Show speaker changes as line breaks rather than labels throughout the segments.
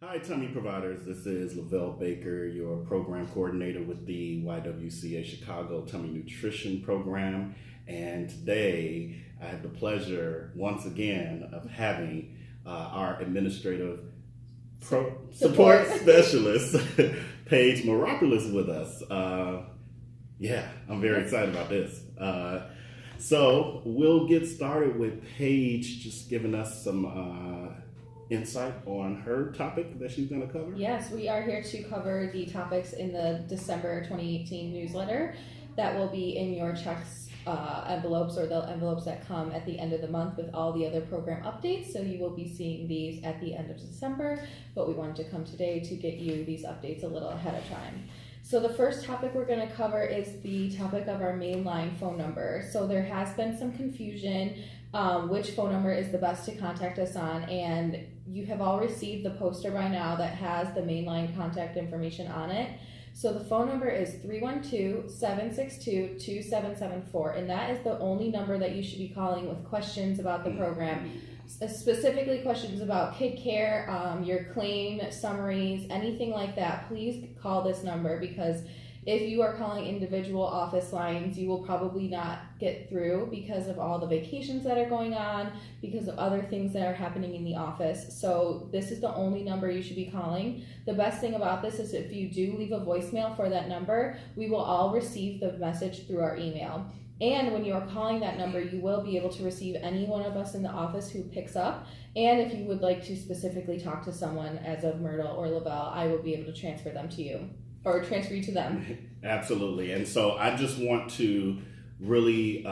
Hi, Tummy Providers. This is Lavelle Baker, your program coordinator with the YWCA Chicago Tummy Nutrition Program. And today I have the pleasure, once again, of having our administrative support specialist, Paige Moropoulos, with us. I'm very excited about this. So we'll get started with Paige just giving us some insight on her topic that she's going to cover.
Yes, we are here to cover the topics in the December 2018 newsletter that will be in your checks envelopes, or the envelopes that come at the end of the month with all the other program updates. So you will be seeing these at the end of December, but we wanted to come today to get you these updates a little ahead of time. So the first topic we're going to cover is the topic of our mainline phone number. So there has been some confusion which phone number is the best to contact us on, and you have all received the poster by now that has the mainline contact information on it. So the phone number is 312-762-2774, and that is the only number that you should be calling with questions about the program. Specifically questions about kid care, your claim summaries, anything like that. Please call this number, because if you are calling individual office lines, you will probably not get through because of all the vacations that are going on, because of other things that are happening in the office. So this is the only number you should be calling. The best thing about this is if you do leave a voicemail for that number, we will all receive the message through our email. And when you are calling that number, you will be able to receive any one of us in the office who picks up. And if you would like to specifically talk to someone as of Myrtle or Lavelle, I will be able to transfer them to you. Or transfer you to them.
Absolutely. And so I just want to really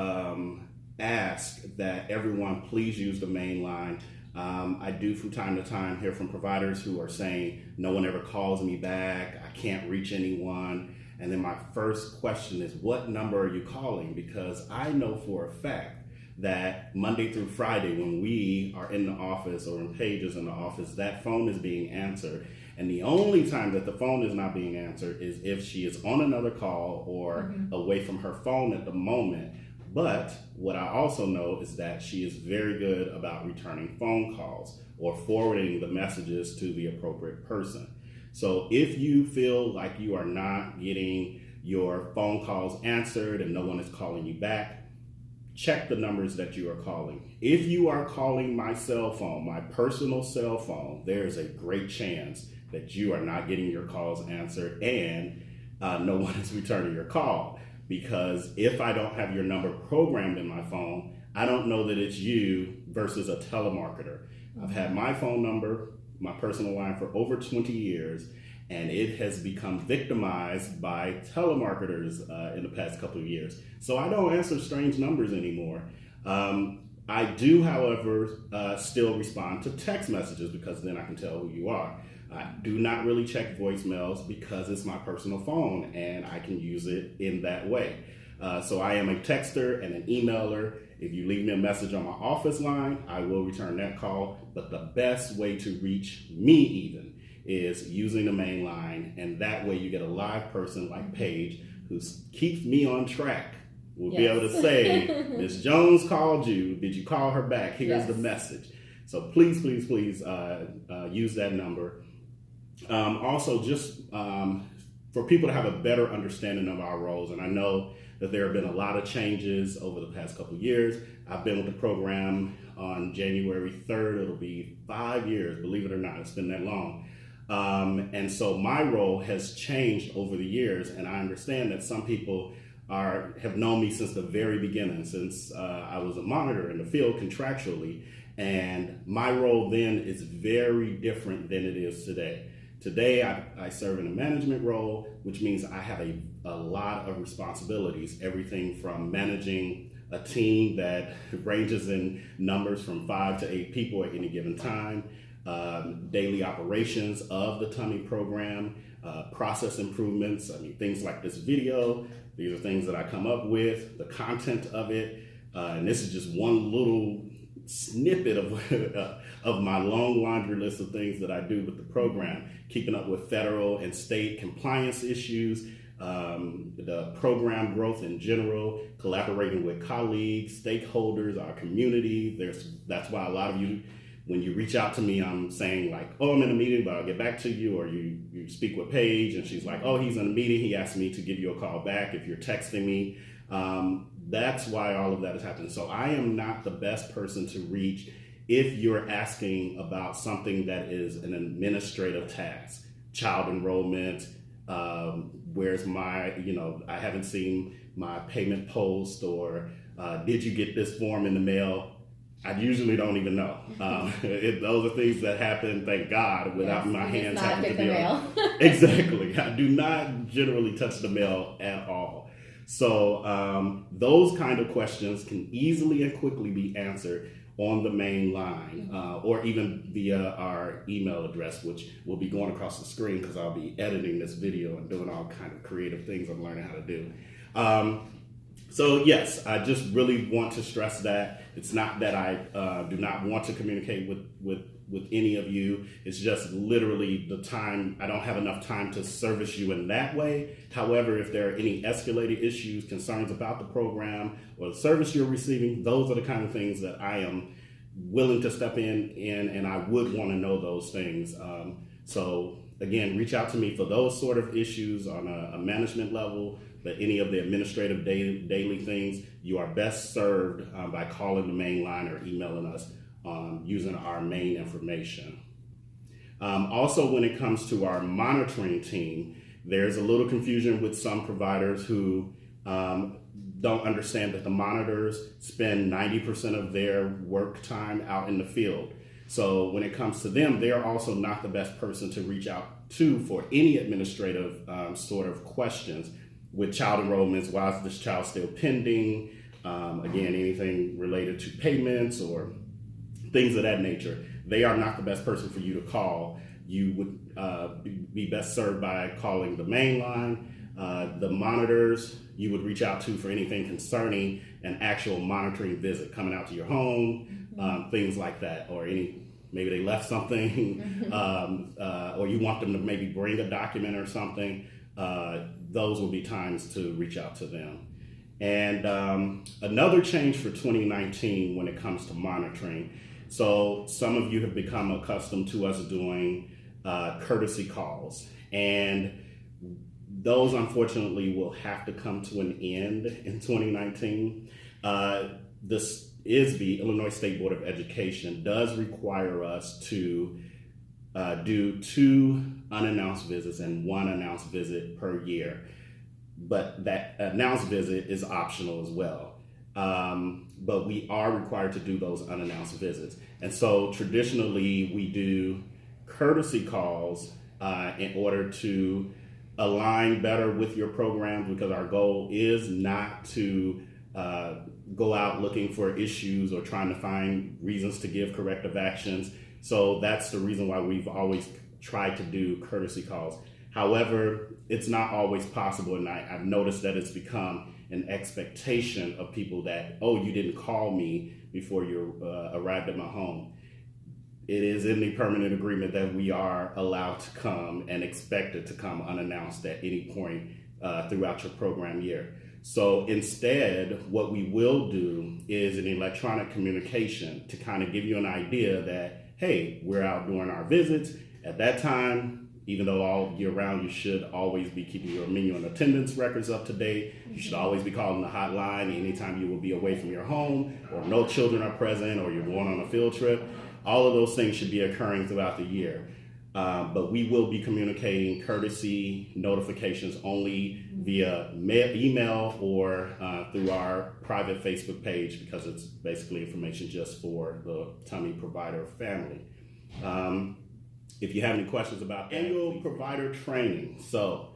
ask that everyone please use the main line. I do from time to time hear from providers who are saying, no one ever calls me back, I can't reach anyone. And then my first question is, what number are you calling? Because I know for a fact that Monday through Friday, when we are in the office or when Paige is in the office, that phone is being answered. And the only time that the phone is not being answered is if she is on another call or away from her phone at the moment. But what I also know is that she is very good about returning phone calls or forwarding the messages to the appropriate person. So if you feel like you are not getting your phone calls answered and no one is calling you back, check the numbers that you are calling. If you are calling my cell phone, my personal cell phone, there is a great chance that you are not getting your calls answered and no one is returning your call. Because if I don't have your number programmed in my phone, I don't know that it's you versus a telemarketer. I've had my phone number, my personal line, for over 20 years, and it has become victimized by telemarketers in the past couple of years. So I don't answer strange numbers anymore. I do, however, still respond to text messages, because then I can tell who you are. I do not really check voicemails because it's my personal phone and I can use it in that way. So I am a texter and an emailer. If you leave me a message on my office line, I will return that call. But the best way to reach me even is using the main line. And that way you get a live person like Paige who keeps me on track. We'll be able to say, Ms. Jones called you. Did you call her back? Here's the message. So please, please, please use that number. Also, just for people to have a better understanding of our roles, and I know that there have been a lot of changes over the past couple of years. I've been with the program on January 3rd. It'll be 5 years, believe it or not. It's been that long. And so my role has changed over the years, and I understand that some people have known me since the very beginning, since I was a monitor in the field contractually, and my role then is very different than it is today. Today, I serve in a management role, which means I have a lot of responsibilities, everything from managing a team that ranges in numbers from 5 to 8 people at any given time, daily operations of the Tummy program, process improvements, things like this video. These are things that I come up with, the content of it, and this is just one little snippet of my long laundry list of things that I do with the program, keeping up with federal and state compliance issues, the program growth in general, collaborating with colleagues, stakeholders, our community. That's why a lot of you when you reach out to me, I'm saying like, oh, I'm in a meeting, but I'll get back to you. Or you speak with Paige and she's like, oh, he's in a meeting. He asked me to give you a call back if you're texting me. That's why all of that is happening. So I am not the best person to reach if you're asking about something that is an administrative task, child enrollment, where's my, I haven't seen my payment post, or did you get this form in the mail? I usually don't even know. Those are things that happen, thank God, without my hands having to be on. Exactly. I do not generally touch the mail at all. So those kind of questions can easily and quickly be answered on the main line, or even via our email address, which will be going across the screen because I'll be editing this video and doing all kind of creative things I'm learning how to do. So yes, I just really want to stress that it's not that I do not want to communicate with any of you. It's just literally the time. I don't have enough time to service you in that way. However, if there are any escalated issues, concerns about the program or the service you're receiving, those are the kind of things that I am willing to step in, and I would want to know those things. So again, reach out to me for those sort of issues on a management level. But any of the administrative daily things, you are best served by calling the main line or emailing us using our main information. Also, when it comes to our monitoring team, there's a little confusion with some providers who don't understand that the monitors spend 90% of their work time out in the field. So when it comes to them, they're also not the best person to reach out to for any administrative sort of questions with child enrollments. Why is this child still pending? Again, anything related to payments or things of that nature. They are not the best person for you to call. You would be best served by calling the main line. The monitors you would reach out to for anything concerning an actual monitoring visit, coming out to your home, things like that, or maybe they left something, or you want them to maybe bring a document or something. Those will be times to reach out to them. And another change for 2019 when it comes to monitoring. So some of you have become accustomed to us doing courtesy calls, and those unfortunately will have to come to an end in 2019. This ISB, Illinois State Board of Education, does require us to do 2 unannounced visits and 1 announced visit per year. But that announced visit is optional as well. But we are required to do those unannounced visits. And so traditionally we do courtesy calls in order to align better with your program, because our goal is not to go out looking for issues or trying to find reasons to give corrective actions. So that's the reason why we've always tried to do courtesy calls. However, it's not always possible, and I've noticed that it's become an expectation of people that, oh, you didn't call me before you arrived at my home. It is in the permanent agreement that we are allowed to come and expected to come unannounced at any point throughout your program year. So instead, what we will do is an electronic communication to kind of give you an idea that, hey, we're out doing our visits. At that time, even though all year round you should always be keeping your menu and attendance records up to date, you should always be calling the hotline anytime you will be away from your home, or no children are present, or you're going on a field trip. All of those things should be occurring throughout the year. But we will be communicating courtesy notifications only via email or through our private Facebook page, because it's basically information just for the tummy provider family. If you have any questions about annual provider training, so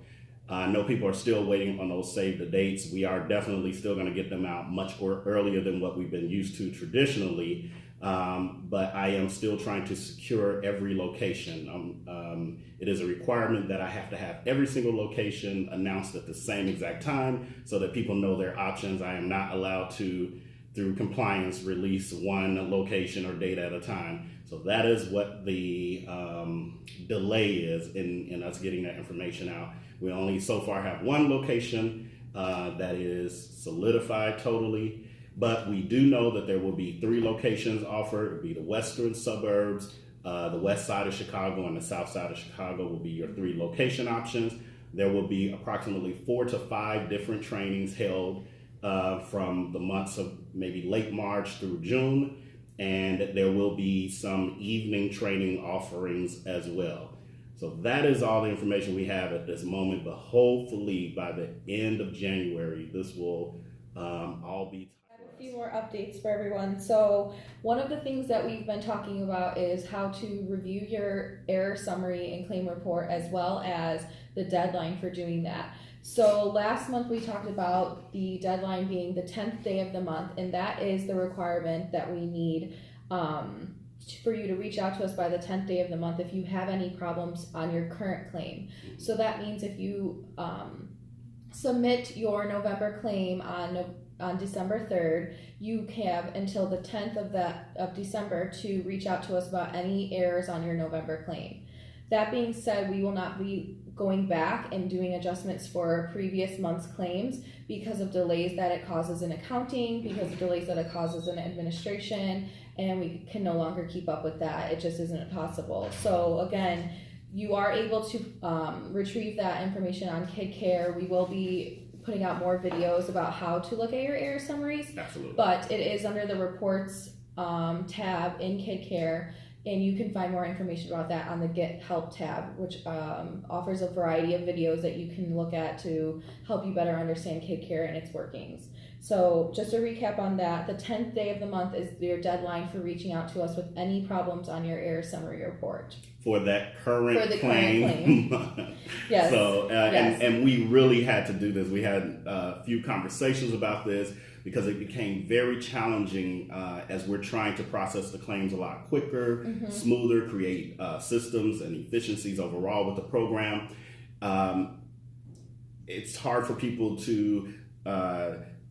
I know people are still waiting on those save the dates. We are definitely still going to get them out much earlier than what we've been used to traditionally. But I am still trying to secure every location. It is a requirement that I have to have every single location announced at the same exact time so that people know their options. I am not allowed to, through compliance, release one location or date at a time. So that is what the delay is in us getting that information out. We only so far have one location that is solidified totally. But we do know that there will be 3 locations offered. It will be the western suburbs, the west side of Chicago, and the south side of Chicago will be your 3 location options. There will be approximately 4 to 5 different trainings held from the months of maybe late March through June. And there will be some evening training offerings as well. So that is all the information we have at this moment, but hopefully by the end of January, this will all be.
I have a few more updates for everyone. So one of the things that we've been talking about is how to review your error summary and claim report, as well as the deadline for doing that. So last month we talked about the deadline being the 10th day of the month, and that is the requirement that we need for you to reach out to us by the 10th day of the month if you have any problems on your current claim. So that means if you submit your November claim on December 3rd, you have until the 10th of December to reach out to us about any errors on your November claim. That being said, we will not be going back and doing adjustments for previous month's claims because of delays that it causes in accounting, because of delays that it causes in administration, and we can no longer keep up with that. It just isn't possible. So again, you are able to retrieve that information on KidCare. We will be putting out more videos about how to look at your error summaries.
Absolutely.
But it is under the reports tab in KidCare. And you can find more information about that on the Get Help tab, which offers a variety of videos that you can look at to help you better understand KidCare and its workings. So just a recap on that, the 10th day of the month is your deadline for reaching out to us with any problems on your error summary report.
For that current
For the
claim.
current claim. Yes.
So,
Yes.
And we really had to do this. We had a few conversations about this because it became very challenging as we're trying to process the claims a lot quicker, smoother, create systems and efficiencies overall with the program. It's hard for people to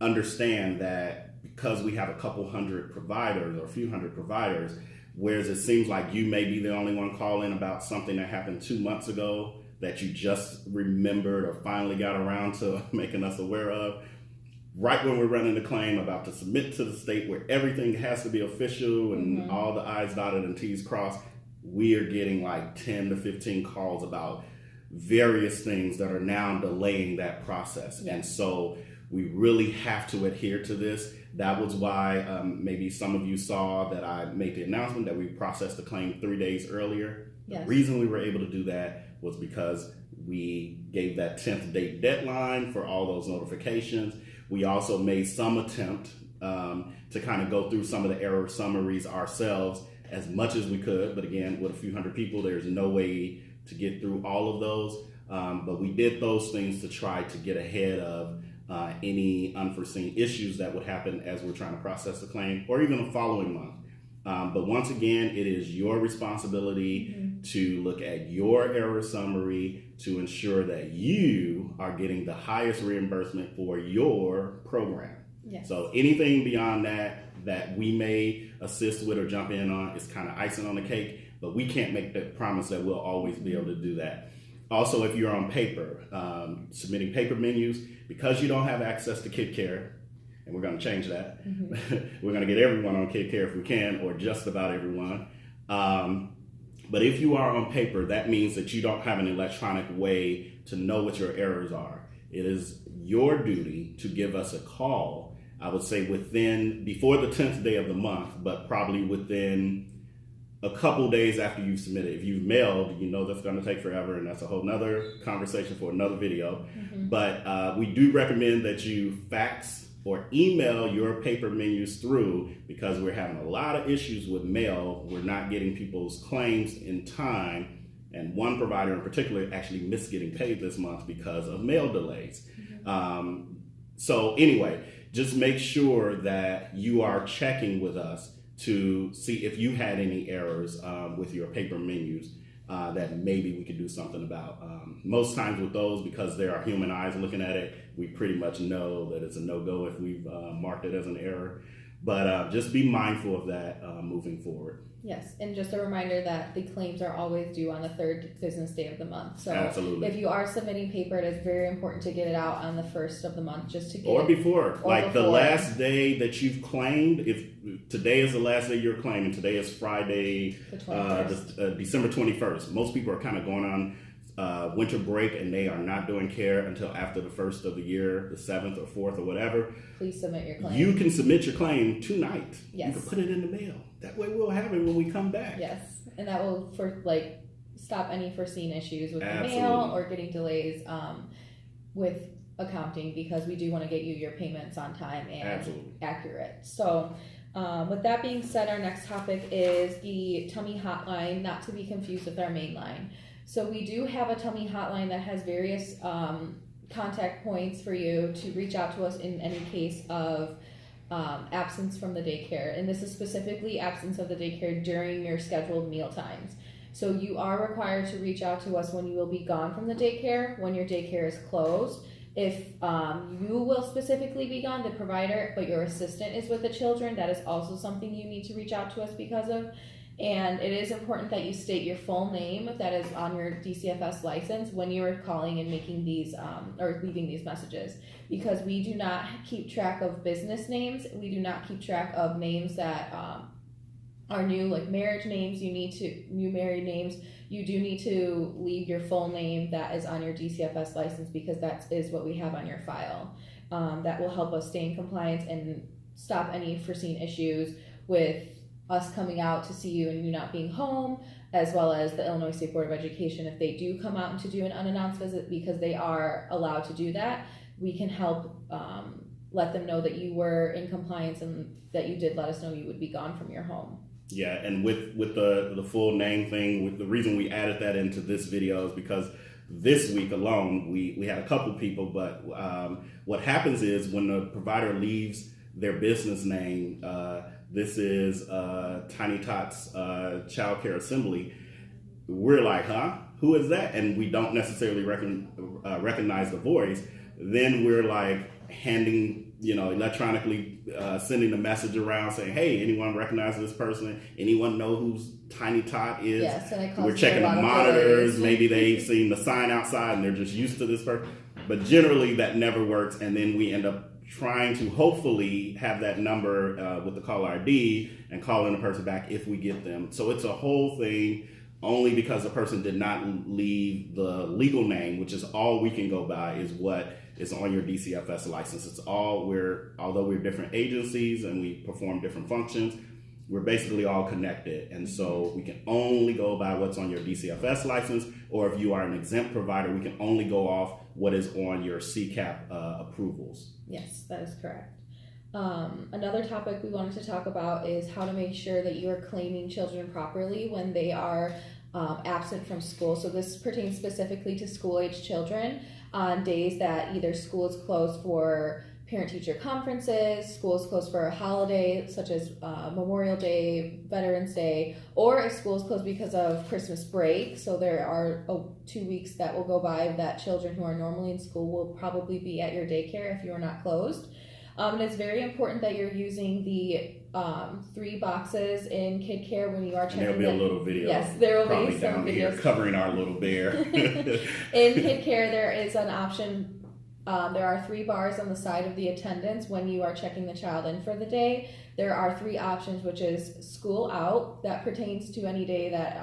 understand that because we have a couple hundred providers or a few hundred providers, whereas it seems like you may be the only one calling about something that happened 2 months ago that you just remembered or finally got around to making us aware of. Right when we're running the claim, about to submit to the state where everything has to be official and all the I's dotted and T's crossed, we are getting like 10 to 15 calls about various things that are now delaying that process.
Yes.
And so we really have to adhere to this. That was why maybe some of you saw that I made the announcement that we processed the claim 3 days earlier.
Yes.
The reason we were able to do that was because we gave that 10th day deadline for all those notifications. We also made some attempt to kind of go through some of the error summaries ourselves as much as we could. But again, with a few hundred people, there's no way to get through all of those. But we did those things to try to get ahead of any unforeseen issues that would happen as we're trying to process the claim or even the following month. But once again, it is your responsibility to look at your error summary to ensure that you are getting the highest reimbursement for your program.
Yes.
So anything beyond that we may assist with or jump in on is kind of icing on the cake, but we can't make the promise that we'll always be able to do that. Also, if you're on paper, submitting paper menus, because you don't have access to KidCare, and we're going to change that. We're going to get everyone on KidCare if we can, or just about everyone. But if you are on paper, that means that you don't have an electronic way to know what your errors are. It is your duty to give us a call, I would say before the 10th day of the month, but probably within a couple days after you've submitted. If you've mailed, you know that's going to take forever, and that's a whole nother conversation for another video. But we do recommend that you fax or email your paper menus through, because we're having a lot of issues with mail. We're not getting people's claims in time, and one provider in particular actually missed getting paid this month because of mail delays. So anyway, just make sure that you are checking with us to see if you had any errors with your paper menus that maybe we could do something about. Most times with those, because there are human eyes looking at it, we pretty much know that it's a no-go if we've marked it as an error. But just be mindful of that moving forward.
Yes, and just a reminder that the claims are always due on the third business day of the month. So
Absolutely.
if you are submitting paper, it is very important to get it out on the first of the month, just to get
or before,
or
like
before.
the last day that you've claimed. If today is the last day you're claiming, today is Friday,
the 21st.
December 21st. Most people are kind of going on winter break, and they are not doing care until after the first of the year, the 7th or 4th or whatever.
Please submit your claim.
You can submit your claim tonight.
Yes.
You can put it in the mail. That way we'll have it when we come back.
Yes, and that will stop any foreseen issues with the
Absolutely.
mail or getting delays with accounting, because we do want to get you your payments on time and
Absolutely.
accurate. So with that being said, our next topic is the tummy hotline, not to be confused with our main line. So we do have a tummy hotline that has various contact points for you to reach out to us in any case of absence from the daycare. And this is specifically absence of the daycare during your scheduled meal times. So you are required to reach out to us when you will be gone from the daycare, when your daycare is closed. If you will specifically be gone, the provider, but your assistant is with the children, that is also something you need to reach out to us because of. And it is important that you state your full name that is on your DCFS license when you are calling and making these or leaving these messages, because we do not keep track of business names. We do not keep track of names that are new, like marriage names. New married names. You do need to leave your full name that is on your DCFS license, because that is what we have on your file. That will help us stay in compliance and stop any foreseen issues with us coming out to see you and you not being home, as well as the Illinois State Board of Education. If they do come out and to do an unannounced visit, because they are allowed to do that, we can help let them know that you were in compliance and that you did let us know you would be gone from your home.
Yeah, and with the full name thing, the reason we added that into this video is because this week alone we had a couple people, but what happens is when the provider leaves their business name, this is Tiny Tots Child Care Assembly, we're like, huh? Who is that? And we don't necessarily recognize the voice. Then we're like handing, electronically sending the message around saying, hey, anyone recognize this person? Anyone know who's Tiny Tot is?
Yes, and it
we're checking the monitors. Maybe they've seen the sign outside and they're just used to this person. But generally that never works. And then we end up trying to hopefully have that number with the caller ID and calling the person back if we get them. So it's a whole thing, only because the person did not leave the legal name, which is all we can go by, is what is on your DCFS license. It's all although we're different agencies and we perform different functions, we're basically all connected. And so we can only go by what's on your DCFS license, or if you are an exempt provider, we can only go off what is on your CCAP approvals.
Yes, that is correct. Another topic we wanted to talk about is how to make sure that you are claiming children properly when they are absent from school. So this pertains specifically to school-age children on days that either school is closed for parent-teacher conferences, school is closed for a holiday such as Memorial Day, Veterans Day, or if school is closed because of Christmas break. So there are 2 weeks that will go by that children who are normally in school will probably be at your daycare if you are not closed. And it's very important that you're using the 3 boxes in Kid Care when you are checking.
And there'll be a little video.
Yes, there will
probably
be some
down
videos
here covering our little bear.
In Kid Care, there is an option. There are 3 bars on the side of the attendance when you are checking the child in for the day. There are 3 options, which is school out, that pertains to any day that,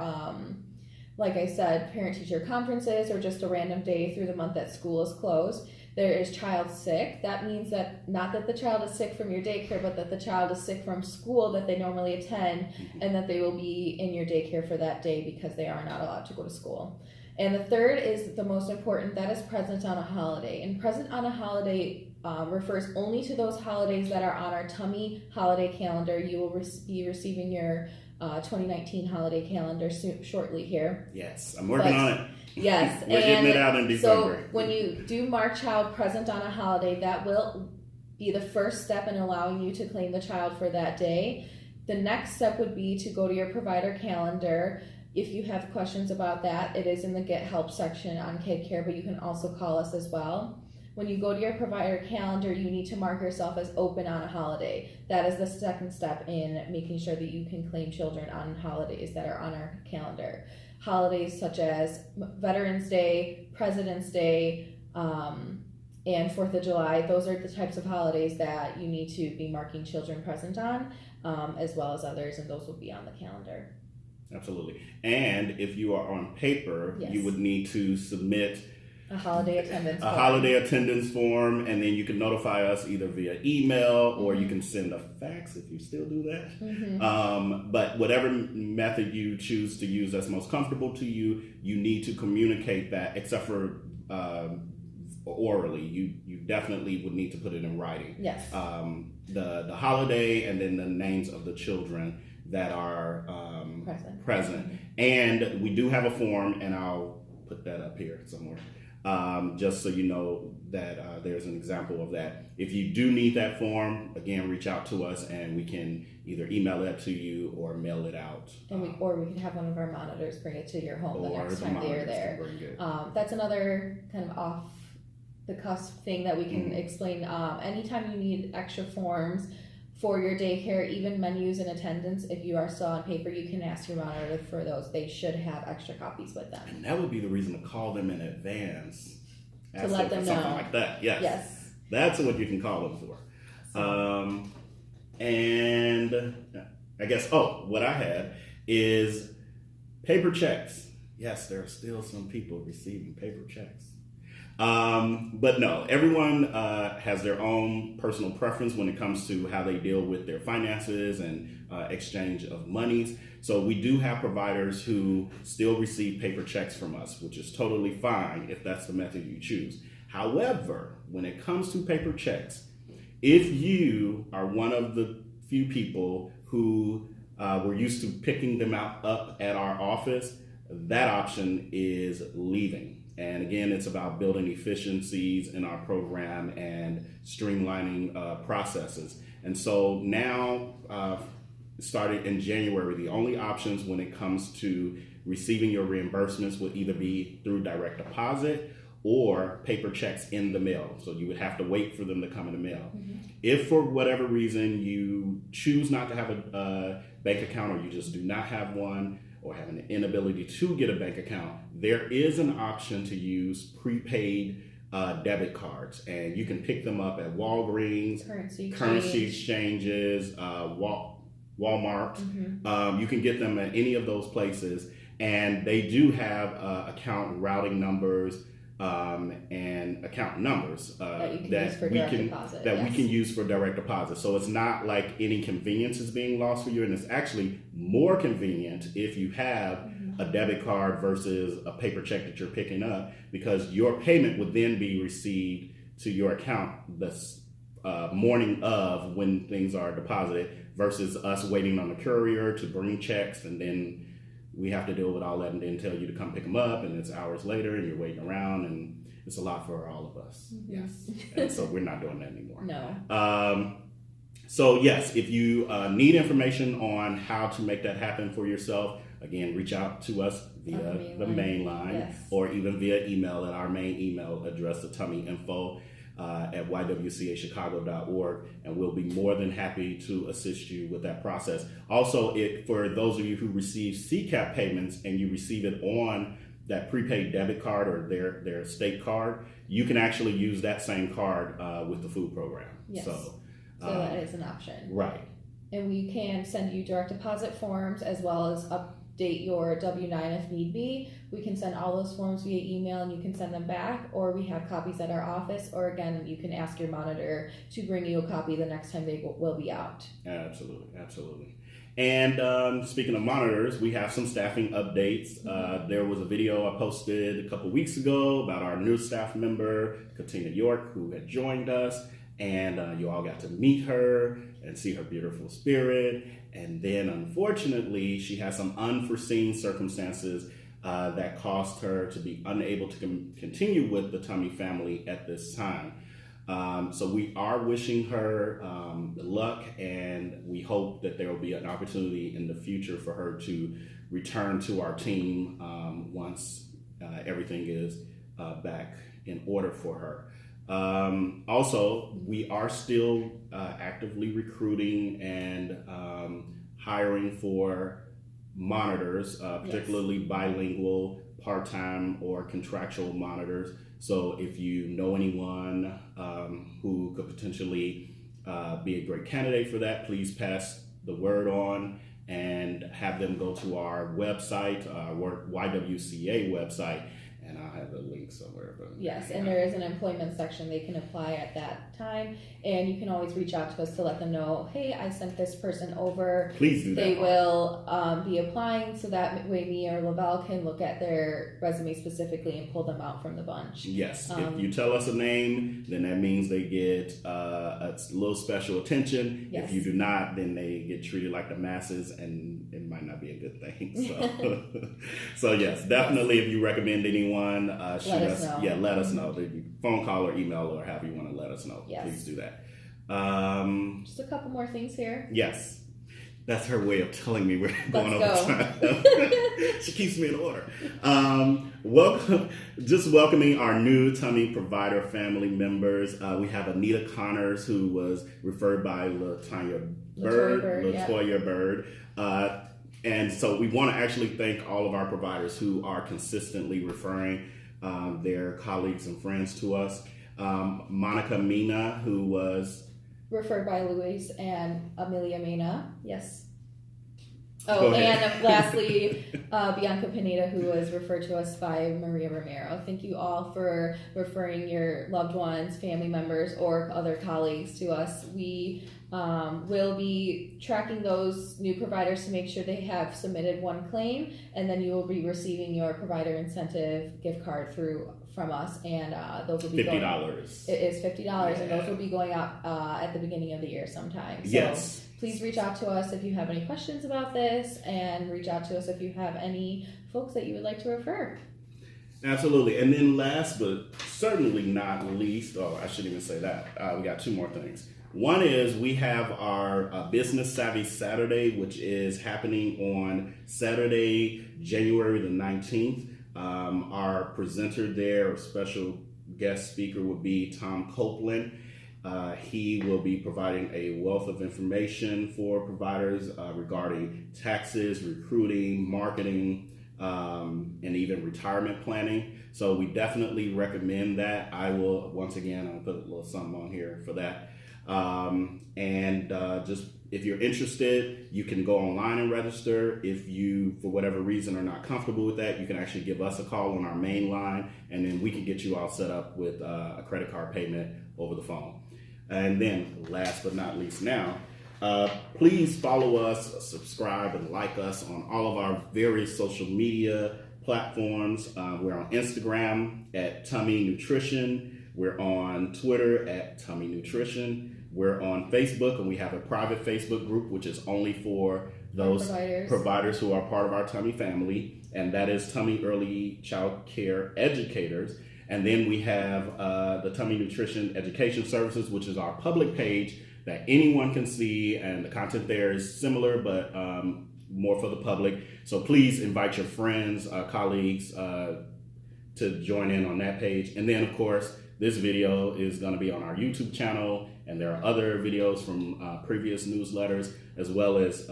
like I said, parent-teacher conferences or just a random day through the month that school is closed. There is child sick. That means that not that the child is sick from your daycare, but that the child is sick from school that they normally attend, and that they will be in your daycare for that day because they are not allowed to go to school. And the third is the most important, that is present on a holiday. And present on a holiday refers only to those holidays that are on our tummy holiday calendar. You will be receiving your 2019 holiday calendar shortly here.
Yes, I'm working on it.
Yes.
We're getting it out in December.
So when you do mark child present on a holiday, that will be the first step in allowing you to claim the child for that day. The next step would be to go to your provider calendar. If you have questions about that, it is in the Get Help section on Kid Care, but you can also call us as well. When you go to your provider calendar, you need to mark yourself as open on a holiday. That is the second step in making sure that you can claim children on holidays that are on our calendar. Holidays such as Veterans Day, President's Day, and 4th of July, those are the types of holidays that you need to be marking children present on, as well as others, and those will be on the calendar.
Absolutely. And if you are on paper, you would need to submit
a holiday
attendance form, and then you can notify us either via email or you can send a fax if you still do that. But whatever method you choose to use that's most comfortable to you, you need to communicate that, except for orally. You definitely would need to put it in writing.
Yes.
The holiday and then the names of the children that are present. And we do have a form, and I'll put that up here somewhere. Just so you know that there's an example of that. If you do need that form, again, reach out to us and we can either email that to you or mail it out.
And we can have one of our monitors bring it to your home the next time they are there. That's another kind of off the cusp thing that we can explain. Anytime you need extra forms for your daycare, even menus and attendance, if you are still on paper, you can ask your monitor for those. They should have extra copies with them.
And that would be the reason to call them in advance.
To let them know.
Something like that, yes. That's what you can call them for. And I guess, what I had is paper checks. Yes, there are still some people receiving paper checks. But no, everyone has their own personal preference when it comes to how they deal with their finances and exchange of monies. So we do have providers who still receive paper checks from us, which is totally fine if that's the method you choose. However, when it comes to paper checks, if you are one of the few people who were used to picking them up at our office, that option is leaving. And again, it's about building efficiencies in our program and streamlining processes. And so now, started in January, the only options when it comes to receiving your reimbursements would either be through direct deposit or paper checks in the mail. So you would have to wait for them to come in the mail. If for whatever reason you choose not to have a bank account, or you just do not have one, or have an inability to get a bank account, there is an option to use prepaid debit cards, and you can pick them up at Walgreens, currency exchanges, Walmart. You can get them at any of those places, and they do have account routing numbers and account numbers that we can use for direct deposit. So it's not like any convenience is being lost for you, and it's actually more convenient if you have a debit card versus a paper check that you're picking up, because your payment would then be received to your account the morning of when things are deposited, versus us waiting on the courier to bring checks, and then we have to deal with all that and then tell you to come pick them up, and it's hours later and you're waiting around, and it's a lot for all of us.
Yes.
And so we're not doing that anymore.
No.
So yes, if you need information on how to make that happen for yourself, again, reach out to us via the main line, or even via email at our main email address, the tummyinfo at YWCAChicago.org, and we'll be more than happy to assist you with that process. Also, for those of you who receive CCAP payments and you receive it on that prepaid debit card or their state card, you can actually use that same card with the food program.
Yes. So that is an option.
Right.
And we can send you direct deposit forms, as well as update your W-9 if need be. We can send all those forms via email, and you can send them back, or we have copies at our office, or again, you can ask your monitor to bring you a copy the next time they will be out.
Absolutely. And speaking of monitors, we have some staffing updates. There was a video I posted a couple weeks ago about our new staff member, Katina York, who had joined us, and you all got to meet her and see her beautiful spirit. And then, unfortunately, she has some unforeseen circumstances that caused her to be unable to continue with the Tummy family at this time. So we are wishing her luck, and we hope that there will be an opportunity in the future for her to return to our team once everything is back in order for her. Also, we are still actively recruiting and hiring for monitors, particularly bilingual, part-time, or contractual monitors. So if you know anyone who could potentially be a great candidate for that, please pass the word on and have them go to our website, our YWCA website, and I'll have the link somewhere. But
yes, and there is an employment section they can apply at that time, and you can always reach out to us to let them know, hey, I sent this person over.
Please do that.
They will be applying, so that way me or Lavelle can look at their resume specifically and pull them out from the bunch.
Yes, if you tell us a name, then that means they get a little special attention.
Yes.
If you do not, then they get treated like the masses, and it might not be a good thing. So, so yes, definitely. Yes. If you recommend anyone, shoot us. Know. Yeah, let us know. Phone call or email or however you want to let us know. Yes. Please do that.
Just a couple more things here.
Yes. That's her way of telling me we're going over time. She keeps me in order. Welcoming our new Tummy Provider family members. We have Anita Connors, who was referred by Latoya Bird. And so we want to actually thank all of our providers who are consistently referring their colleagues and friends to us. Monica Mina, who was
referred by Luis and Amelia Mena. Yes. Oh, and lastly, Bianca Pineda, who was referred to us by Maria Romero. Thank you all for referring your loved ones, family members, or other colleagues to us. We will be tracking those new providers to make sure they have submitted one claim, and then you will be receiving your provider incentive gift card from us, and those will be
$50.
It is $50, yeah. And those will be going out at the beginning of the year sometime. So
yes.
Please reach out to us if you have any questions about this, and reach out to us if you have any folks that you would like to refer.
Absolutely. And then last but certainly not least, I shouldn't even say that. We got two more things. One is we have our Business Savvy Saturday, which is happening on Saturday, January the 19th. Our presenter there, or special guest speaker, would be Tom Copeland. He will be providing a wealth of information for providers regarding taxes, recruiting, marketing, and even retirement planning. So we definitely recommend that. I will, once again, I'll put a little something on here for that. Just if you're interested, you can go online and register. If you, for whatever reason, are not comfortable with that, you can actually give us a call on our main line, and then we can get you all set up with a credit card payment over the phone. And then, last but not least now, please follow us, subscribe, and like us on all of our various social media platforms. We're on Instagram at Tummy Nutrition. We're on Twitter at Tummy Nutrition. We're on Facebook, and we have a private Facebook group, which is only for those providers who are part of our Tummy family, and that is Tummy Early Child Care Educators. And then we have the Tummy Nutrition Education Services, which is our public page that anyone can see, and the content there is similar, but more for the public. So please invite your friends, colleagues to join in on that page. And then, of course, this video is going to be on our YouTube channel, and there are other videos from previous newsletters, as well as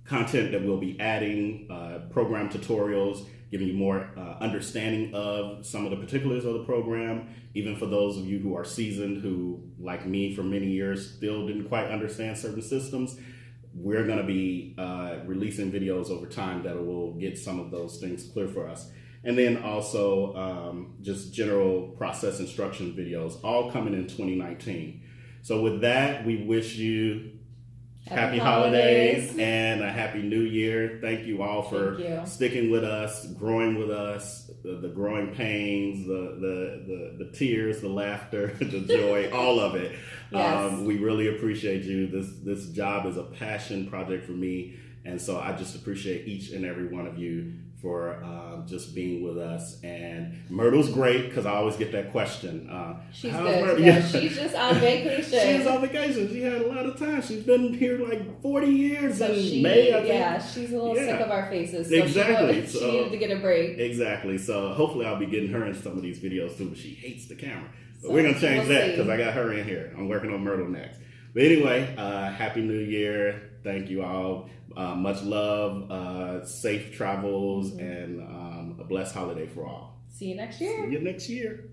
content that we'll be adding, program tutorials, giving you more understanding of some of the particulars of the program, even for those of you who are seasoned, who, like me for many years, still didn't quite understand certain systems. We're going to be releasing videos over time that will get some of those things clear for us. And then also just general process instruction videos, all coming in 2019. So with that, we wish you happy holidays and a happy new year. Thank you all for sticking with us, growing with us, the growing pains, the tears, the laughter, the joy, all of it. Yes. We really appreciate you. This job is a passion project for me. And so I just appreciate each and every one of you for just being with us. And Myrtle's great, because I always get that question.
She's good. Yeah, she's just on vacation.
She's on vacation. She had a lot of time. She's been here like 40 years in May, I think.
Yeah, she's a little sick of our faces. So
exactly.
She needed to get a break.
Exactly. So hopefully I'll be getting her in some of these videos too, but she hates the camera. But we're going to change
we'll
that
see.
because I got her in here. I'm working on Myrtle next. But anyway, Happy New Year. Thank you all. Much love, safe travels, and a blessed holiday for all.
See you next year.
See you next year.